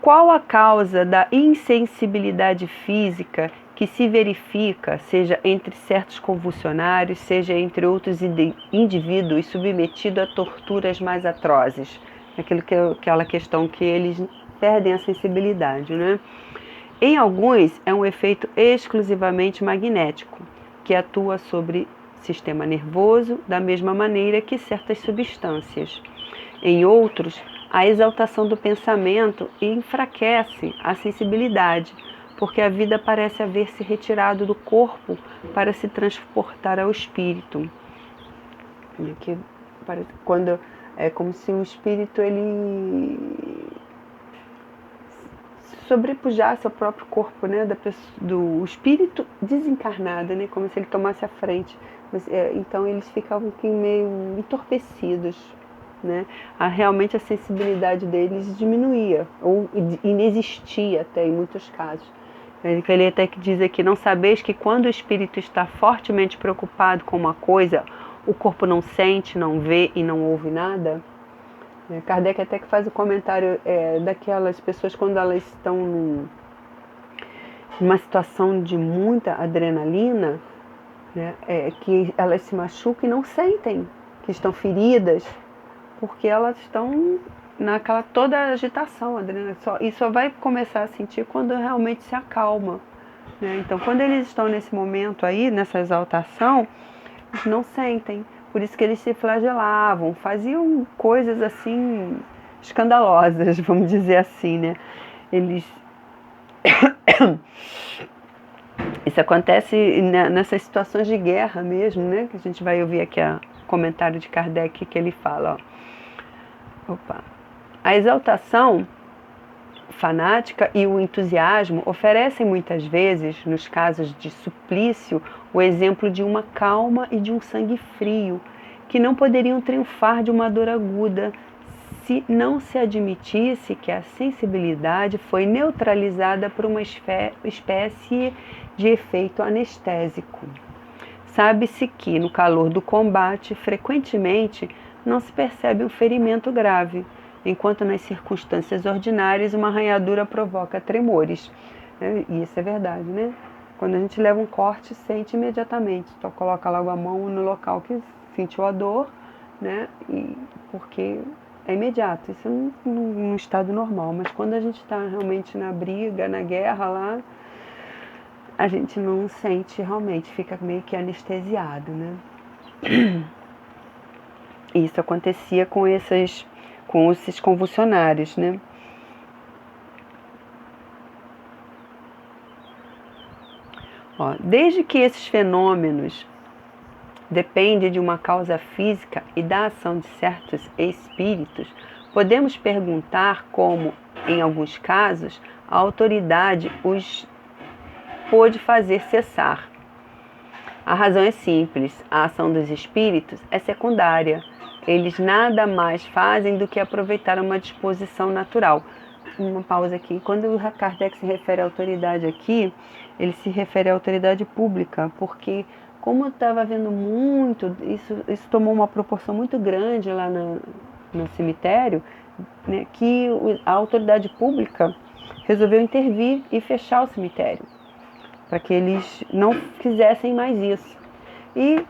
qual a causa da insensibilidade física que se verifica, seja entre certos convulsionários, seja entre outros indivíduos submetidos a torturas mais atrozes? Aquela questão que eles perdem a sensibilidade, né? Em alguns, é um efeito exclusivamente magnético, que atua sobre o sistema nervoso da mesma maneira que certas substâncias. Em outros, a exaltação do pensamento enfraquece a sensibilidade, porque a vida parece haver se retirado do corpo para se transportar ao espírito. Quando é como se o espírito ele sobrepujasse ao próprio corpo, né, do espírito desencarnado, né, como se ele tomasse a frente. Então eles ficavam meio entorpecidos, né? Realmente a sensibilidade deles diminuía, ou inexistia até em muitos casos. Ele até que diz aqui: não sabeis que quando o espírito está fortemente preocupado com uma coisa, o corpo não sente, não vê e não ouve nada? Kardec até que faz o comentário daquelas pessoas quando elas estão numa situação de muita adrenalina, né, que elas se machucam e não sentem que estão feridas, porque elas estão naquela toda agitação, adrenalina, e só vai começar a sentir quando realmente se acalma, né? Então, quando eles estão nesse momento aí, nessa exaltação, eles não sentem. Por isso que eles se flagelavam, faziam coisas assim escandalosas, vamos dizer assim, né? Isso acontece nessas situações de guerra mesmo, né? Que a gente vai ouvir aqui o comentário de Kardec que ele fala, ó. A exaltação fanática e o entusiasmo oferecem muitas vezes, nos casos de suplício, o exemplo de uma calma e de um sangue frio, que não poderiam triunfar de uma dor aguda se não se admitisse que a sensibilidade foi neutralizada por uma espécie de efeito anestésico. Sabe-se que, no calor do combate, frequentemente não se percebe um ferimento grave, enquanto nas circunstâncias ordinárias uma arranhadura provoca tremores. E isso é verdade, né? Quando a gente leva um corte, sente imediatamente. Só coloca logo a mão no local que sentiu a dor, né? Porque é imediato, isso é num estado normal. Mas quando a gente está realmente na briga, na guerra lá, a gente não sente realmente, fica meio que anestesiado, né? Isso acontecia com esses convulsionários, né? Desde que esses fenômenos dependem de uma causa física e da ação de certos espíritos, podemos perguntar como, em alguns casos, a autoridade os pôde fazer cessar. A razão é simples: a ação dos espíritos é secundária. Eles nada mais fazem do que aproveitar uma disposição natural. Uma pausa aqui. Quando o Kardec se refere à autoridade aqui, ele se refere à autoridade pública, porque como estava havendo muito, isso tomou uma proporção muito grande lá no cemitério, né, que a autoridade pública resolveu intervir e fechar o cemitério, para que eles não fizessem mais isso. E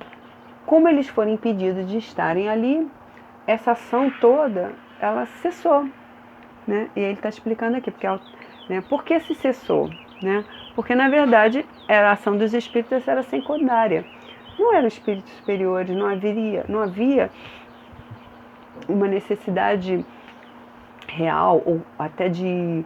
como eles foram impedidos de estarem ali, essa ação toda, ela cessou, né? E ele está explicando aqui, por que se cessou? Né? Porque, na verdade, a ação dos espíritos era secundária. Não eram espíritos superiores, não havia uma necessidade real, ou até de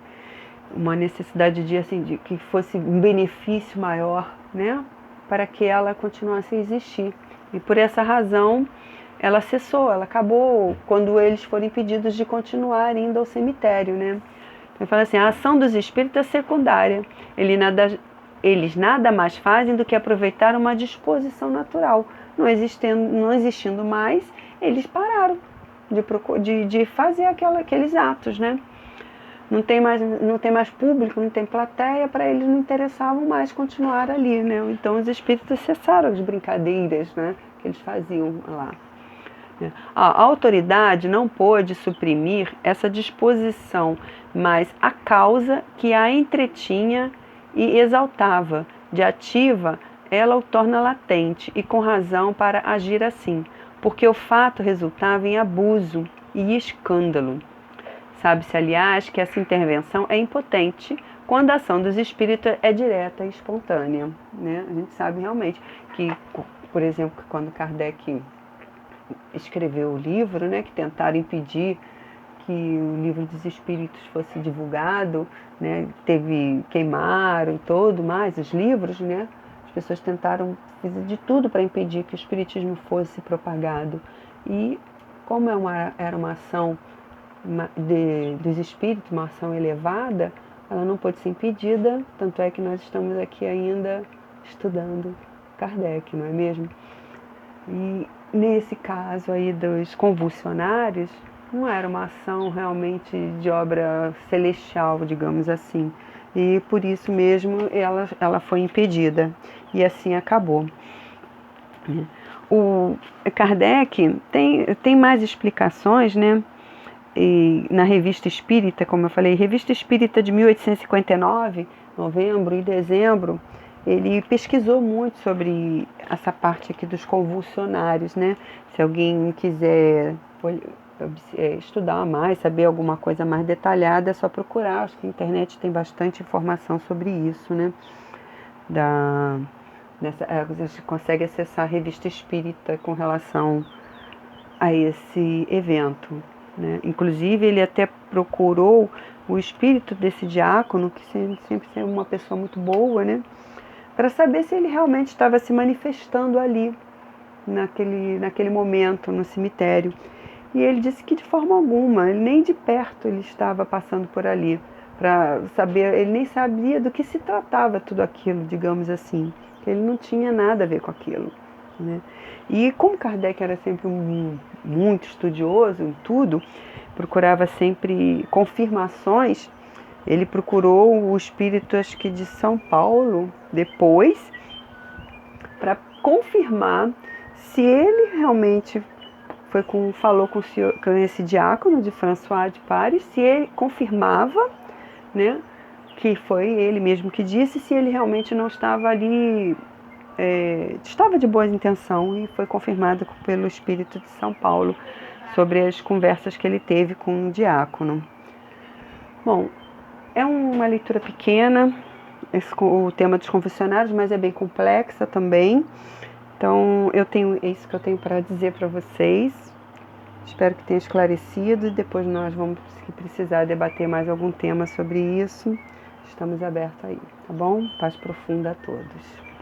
uma necessidade de que fosse um benefício maior, né? Para que ela continuasse a existir. E por essa razão, ela cessou, ela acabou quando eles foram impedidos de continuar indo ao cemitério, né? Então, fala assim: a ação dos espíritos é secundária. Eles nada mais fazem do que aproveitar uma disposição natural. Não existindo mais, eles pararam de fazer aqueles atos, né? Não tem mais público, não tem plateia, para eles não interessavam mais continuar ali, né? Então os espíritos cessaram as brincadeiras, né, que eles faziam lá. A autoridade não pôde suprimir essa disposição, mas a causa que a entretinha e exaltava, de ativa, ela o torna latente e com razão para agir assim, porque o fato resultava em abuso e escândalo. Sabe-se, aliás, que essa intervenção é impotente quando a ação dos espíritos é direta e espontânea, né? A gente sabe realmente que, por exemplo, quando Kardec escreveu o livro, né, que tentaram impedir que o livro dos espíritos fosse divulgado, né, queimaram todo mais os livros, né? As pessoas tentaram fazer de tudo para impedir que o espiritismo fosse propagado. E como era uma ação dos espíritos, uma ação elevada, ela não pôde ser impedida, tanto é que nós estamos aqui ainda estudando Kardec, não é mesmo? E nesse caso aí dos convulsionários, não era uma ação realmente de obra celestial, digamos assim. E por isso mesmo ela foi impedida. E assim acabou. O Kardec tem mais explicações, né? E na Revista Espírita, como eu falei, Revista Espírita de 1859, novembro e dezembro, ele pesquisou muito sobre essa parte aqui dos convulsionários, né? Se alguém quiser estudar mais, saber alguma coisa mais detalhada, é só procurar. Acho que a internet tem bastante informação sobre isso, né? A gente consegue acessar a Revista Espírita com relação a esse evento, né? Inclusive, ele até procurou o espírito desse diácono, que sempre é uma pessoa muito boa, né? Para saber se ele realmente estava se manifestando ali, naquele momento, no cemitério. E ele disse que de forma alguma, nem de perto ele estava passando por ali, para saber, ele nem sabia do que se tratava tudo aquilo, digamos assim, que ele não tinha nada a ver com aquilo, né? E como Kardec era sempre muito estudioso em tudo, procurava sempre confirmações, ele procurou o espírito, acho que de São Paulo, depois, para confirmar se ele realmente falou com esse diácono de François de Paris, se ele confirmava, né, que foi ele mesmo que disse, se ele realmente não estava ali, estava de boa intenção, e foi confirmado pelo espírito de São Paulo sobre as conversas que ele teve com o diácono. Bom, é uma leitura pequena, o tema dos confessionários, mas é bem complexa também. Então, é isso que eu tenho para dizer para vocês. Espero que tenha esclarecido, e depois nós vamos, se precisar, debater mais algum tema sobre isso. Estamos abertos aí, tá bom? Paz profunda a todos.